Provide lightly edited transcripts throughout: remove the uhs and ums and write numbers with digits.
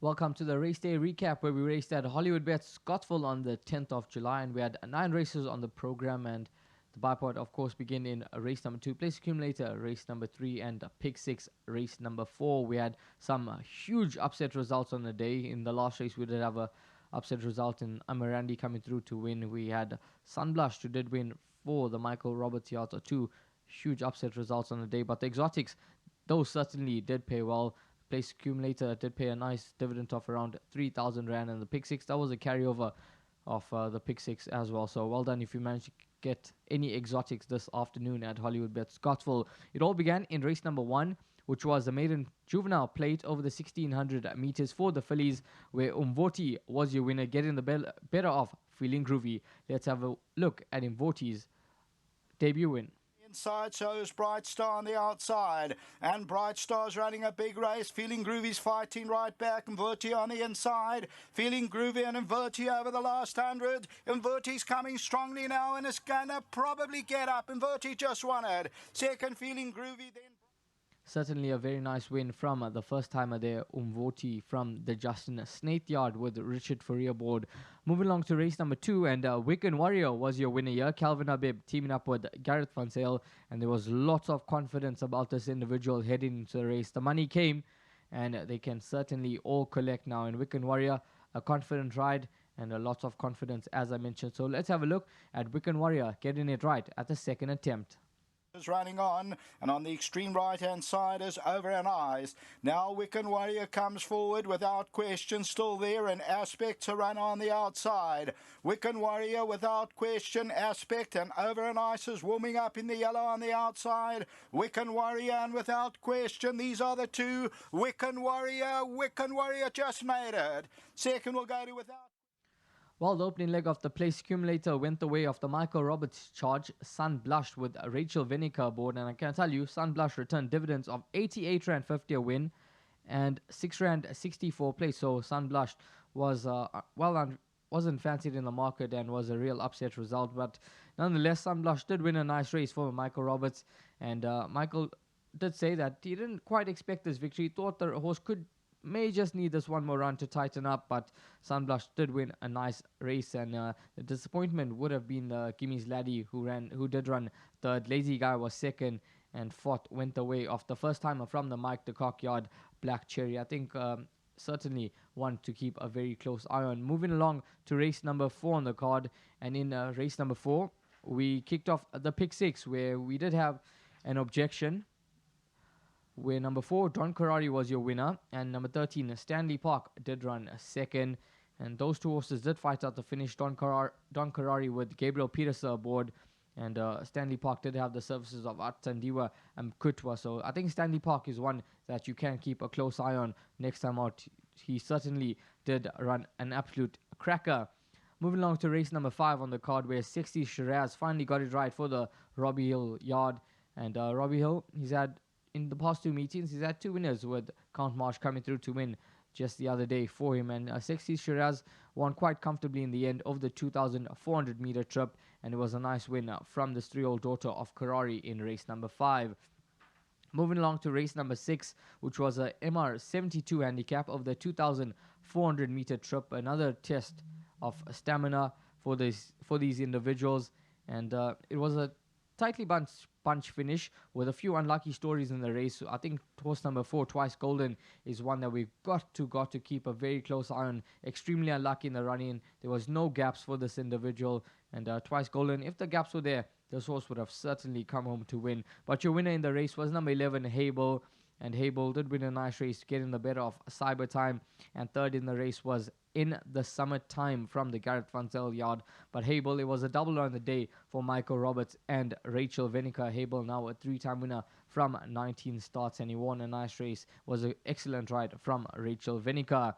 Welcome to the race day recap where we raced at Hollywoodbets Scottsville on the 10th of July and we had 9 races on the program, and the bipod of course begin in race number 2, place accumulator race number 3, and pick 6 race number 4. We had some huge upset results on the day. In the last race we did have a upset result in Amirandi coming through to win. We had Sunblush who did win for the Michael Roberts yard. So 2 huge upset results on the day, but the exotics, those certainly did pay well. Place accumulator did pay a nice dividend of around 3,000 Rand, and the pick 6, that was a carryover of the pick 6 as well. So well done if you managed to get any exotics this afternoon at Hollywoodbets Scottsville. It all began in race number 1, which was the maiden juvenile plate over the 1600 meters for the fillies, where Umvoti was your winner, getting the better of Feeling Groovy. Let's have a look at Umvoti's debut win. Inside shows Bright Star on the outside, and Bright Star's running a big race. Feeling Groovy's fighting right back. Inverti on the inside. Feeling Groovy and Inverti over the last 100. Inverti's coming strongly now and it's gonna probably get up. Inverti just won it. Second, Feeling Groovy, then. Certainly a very nice win from the first timer there, Umvoti, from the Justin Snaith yard with Richard Faria aboard. Moving along to race number 2, and Wiccan Warrior was your winner here. Calvin Habib teaming up with Gareth Van Sale, and there was lots of confidence about this individual heading into the race. The money came, and they can certainly all collect now. In Wiccan Warrior, a confident ride and a lot of confidence, as I mentioned. So let's have a look at Wiccan Warrior getting it right at the second attempt. Is running on, and on the extreme right hand side is Over and Eyes. Now Wiccan Warrior comes forward without question, still there, and Aspect to run on the outside. Wiccan Warrior without question, Aspect, and Over and Eyes is warming up in the yellow on the outside. Wiccan Warrior and without question, these are the two. Wiccan Warrior just made it. Second will go to Without. Well, the opening leg of the place accumulator went the way of the Michael Roberts charge, Sun Blush, with Rachel Venica aboard. And I can tell you, Sun Blush returned dividends of 88 Rand 50 a win and 6 Rand 64 place. So Sun Blush was wasn't fancied in the market and was a real upset result. But nonetheless, Sun Blush did win a nice race for Michael Roberts. And Michael did say that he didn't quite expect this victory. He thought the horse may just need this one more run to tighten up, but Sunblush did win a nice race, and the disappointment would have been Gimmy's Laddie, who did run third. Lazy Guy was second, and fourth went the way of the first timer from the Mike de Kock yard, Black Cherry. I think certainly one to keep a very close eye on. Moving along to race number 4 on the card, and in race number 4 we kicked off the pick 6, where we did have an objection, where number 4, Don Karari, was your winner, and number 13, Stanley Park, did run second. And those two horses did fight out the finish. Don Karari with Gabriel Peterson aboard, and Stanley Park did have the services of Atsandiwa and Kutwa. So I think Stanley Park is one that you can keep a close eye on next time out. He certainly did run an absolute cracker. Moving along to race number 5 on the card, where 60 Shiraz finally got it right for the Robbie Hill yard. And Robbie Hill, in the past 2 meetings, he's had 2 winners, with Count Marsh coming through to win just the other day for him. And 60 Shiraz won quite comfortably in the end of the 2,400 meter trip, and it was a nice win from this 3-year-old daughter of Karari in race number 5. Moving along to race number 6, which was a MR72 handicap of the 2,400 meter trip, another test of stamina for these individuals, and it was a tightly bunch finish with a few unlucky stories in the race. I think horse number 4, Twice Golden, is one that we've got to keep a very close eye on. Extremely unlucky in the run-in. There was no gaps for this individual, and Twice Golden, if the gaps were there, this horse would have certainly come home to win. But your winner in the race was number 11, Hable, and Hable did win a nice race, getting the better of Cyber Time, and third in the race was In the Summertime from the Gareth Van Zel yard. But Hable, it was a double on the day for Michael Roberts and Rachel Venica. Hable, now a 3-time winner from 19 starts, and he won a nice race. Was an excellent ride from Rachel Venica.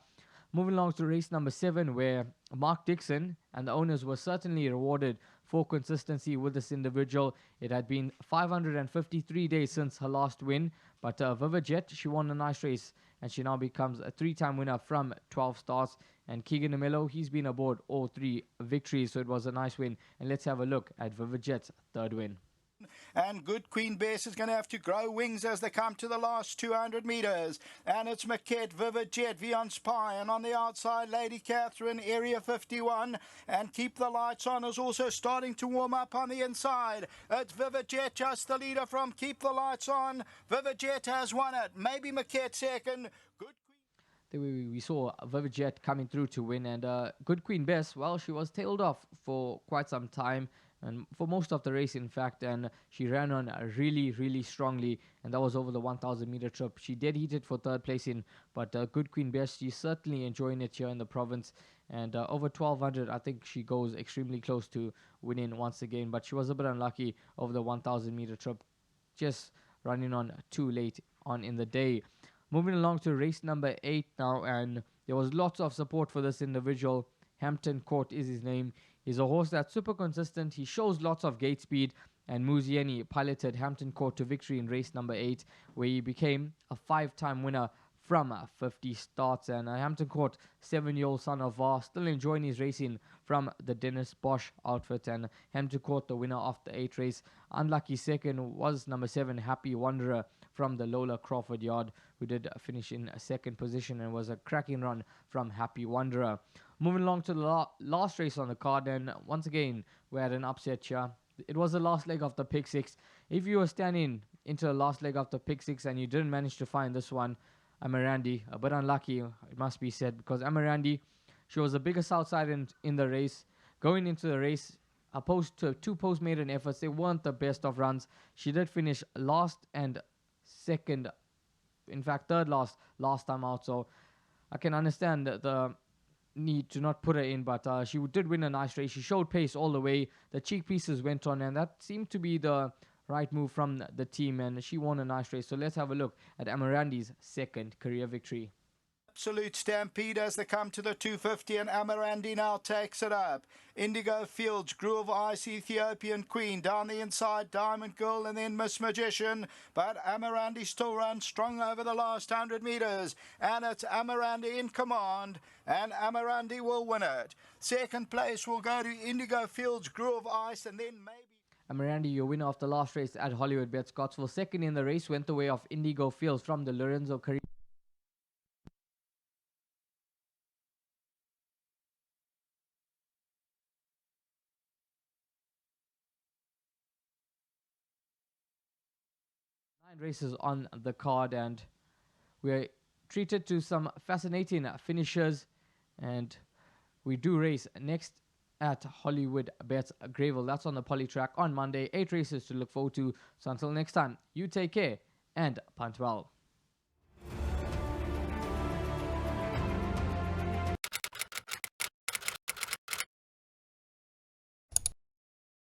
Moving along to race number 7, where Mark Dixon and the owners were certainly rewarded for consistency with this individual. It had been 553 days since her last win, but Vivajet, she won a nice race, and she now becomes a 3-time winner from 12 starts. And Keegan Amello, he's been aboard all 3 victories, so it was a nice win. And let's have a look at Vivajet's third win. And Good Queen Bess is going to have to grow wings as they come to the last 200 metres. And it's Maquette, Vivid Jet, Vion Spy, and on the outside, Lady Catherine, Area 51. And Keep the Lights On is also starting to warm up on the inside. It's Vivid Jet, just the leader from Keep the Lights On. Vivid Jet has won it. Maybe Maquette second. We saw Vivid Jet coming through to win, and Good Queen Bess, well, she was tailed off for quite some time, and for most of the race, in fact, and she ran on really, really strongly, and that was over the 1,000 meter trip. She did heat it for third place in, but Good Queen Bess, she's certainly enjoying it here in the province, and over 1,200, I think she goes extremely close to winning once again, but she was a bit unlucky over the 1,000 meter trip, just running on too late on in the day. Moving along to race number 8 now, and there was lots of support for this individual. Hampton Court is his name. He's a horse that's super consistent. He shows lots of gate speed, and Muzieni piloted Hampton Court to victory in race number 8, where he became a 5-time winner from 50 starts. And Hampton Court, 7-year-old son of VAR, still enjoying his racing from the Dennis Bosch outfit. And Hampton Court, the winner of the 8 race. Unlucky second was number 7, Happy Wanderer, from the Lola Crawford yard, who did finish in a second position, and was a cracking run from Happy Wanderer. Moving along to the last race on the card, and once again, we had an upset here. It was the last leg of the Pick 6. If you were standing into the last leg of the Pick 6 and you didn't manage to find this one, Amarandi, a bit unlucky, it must be said, because Amarandi, she was the biggest outside in the race. Going into the race, opposed to 2 post-maiden efforts, they weren't the best of runs. She did finish last and second, in fact third last time out, so I can understand the need to not put her in, but she did win a nice race. She showed pace all the way. The cheek pieces went on, and that seemed to be the right move from the team, and she won a nice race. So let's have a look at Amarandi's second career victory. Absolute stampede as they come to the 250, and Amarandi now takes it up. Indigo Fields, Groove of Ice, Ethiopian Queen, down the inside, Diamond Girl, and then Miss Magician. But Amarandi still runs strong over the last 100 metres, and it's Amarandi in command, and Amarandi will win it. Second place will go to Indigo Fields, Groove of Ice, and then maybe Amarandi, your winner of the last race at Hollywoodbets Scottsville. Second in the race went the way of Indigo Fields from the Lorenzo Carrillo. Races on the card, and we're treated to some fascinating finishes, and we do race next at Hollywoodbets Greyville. That's on the poly track on Monday. 8 races to look forward to. So until next time, you take care and punt well.